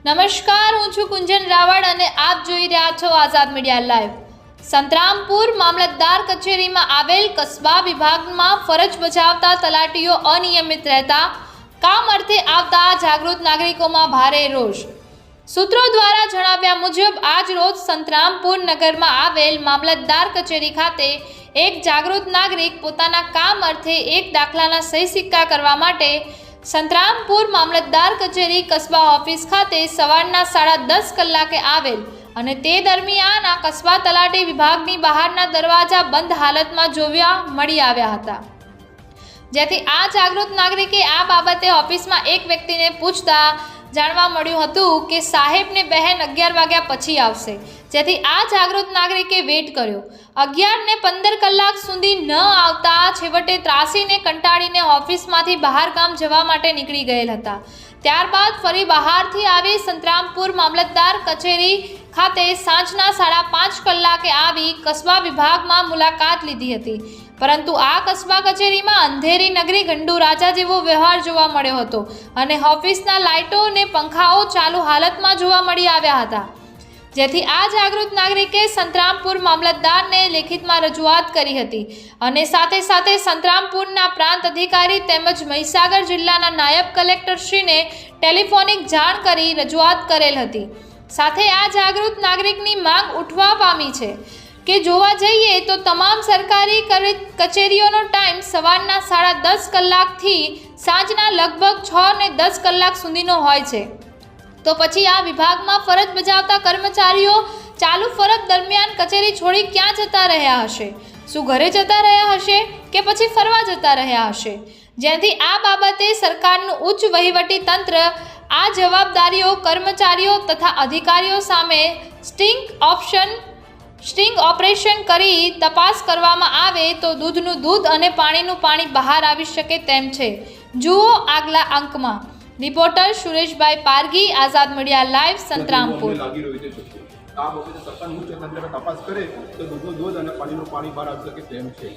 નમસ્કાર, હું છું કુંજન રાવળ અને આપ જોઈ રહ્યા છો આઝાદ મીડિયા લાઈવ। સંતરામપુર મામલતદાર કચેરીમાં આવેલ કસ્બા વિભાગમાં ફરજ બજાવતા તલાટીઓ અનિયમિત રહેતા કામ અર્થે આવતા જાગૃત નાગરિકોમાં ભારે રોષ। સૂત્રો દ્વારા જણાવ્યા મુજબ આજ રોજ સંતરામપુર નગરમાં આવેલ મામલતદાર કચેરી ખાતે એક જાગૃત નાગરિક પોતાના કામ અર્થે એક દાખલાના સહી સિક્કા કરવા માટે સંતરામપુર મામલતદાર કચેરી કસ્બા ઓફિસ ખાતે સવારના 10:30 કલાકે આવેલ અને તે દરમિયાન આ કસ્બા તલાટી વિભાગની બહારના દરવાજા બંધ હાલતમાં જોવા મળી આવ્યા હતા, જેથી આ જાગૃત નાગરિકે આ બાબતે ઓફિસમાં એક વ્યક્તિને પૂછતા જાણવા મળ્યું હતું કે સાહેબને બહેન 11 વાગ્યા પછી આવશે, જેથી આ જાગૃત નાગરિકે વેટ કર્યો। 11 ને 15 કલાક સુધી ન આવતા છેવટે ત્રાસીને કંટાળીને ઓફિસમાંથી બહાર ગામ જવા માટે નીકળી ગયેલ હતા। ત્યારબાદ ફરી બહારથી આવી સંતરામપુર મામલતદાર કચેરી ખાતે સાંજના 5:30 કલાકે આવી કસ્બા વિભાગમાં મુલાકાત લીધી હતી, પરંતુ આ કસ્બા કચેરીમાં અંધેરી નગરી ગંડુ રાજા જેવો વ્યવહાર જોવા મળ્યો હતો અને ઓફિસના લાઇટો અને પંખાઓ ચાલુ હાલતમાં જોવા મળી આવ્યા હતા, જેથી આ જાગૃત નાગરિકે સંતરામપુર મામલતદારને લેખિતમાં રજૂઆત કરી હતી અને સાથે સાથે સંતરામપુરના પ્રાંત અધિકારી તેમજ મહીસાગર જિલ્લાના નાયબ કલેક્ટરશ્રીને ટેલિફોનિક જાણ કરી રજૂઆત કરેલ હતી। સાથે આ જાગૃત નાગરિકની માંગ ઉઠવા પામી છે કે જોવા જઈએ તો તમામ સરકારી કચેરીઓનો ટાઈમ સવારના 10:30 કલાકથી સાંજના લગભગ 6:10 કલાક સુધીનો હોય છે, તો પછી આ વિભાગમાં ફરજ બજાવતા કર્મચારીઓ ચાલુ ફરજ દરમિયાન કચેરી છોડી ક્યાં જતા રહ્યા હશે? શું ઘરે જતા રહ્યા હશે કે પછી ફરવા જતા રહ્યા હશે? જેથી આ બાબતે સરકારનું ઉચ્ચ વહીવટી તંત્ર આ જવાબદારીઓ કર્મચારીઓ તથા અધિકારીઓ સામે સ્ટિંગ ઓપરેશન કરી તપાસ કરવામાં આવે તો દૂધનું દૂધ અને પાણીનું પાણી બહાર આવી શકે તેમ છે। જુઓ આગલા અંકમાં। રિપોર્ટર સુરેશભાઈ પારગી, આઝાદ મીડિયા લાઈવ, સંતરામપુર। તપાસ કરે તો દૂધનું દૂધ અને પાણીનું પાણી બહાર આવી શકે તેમ છે।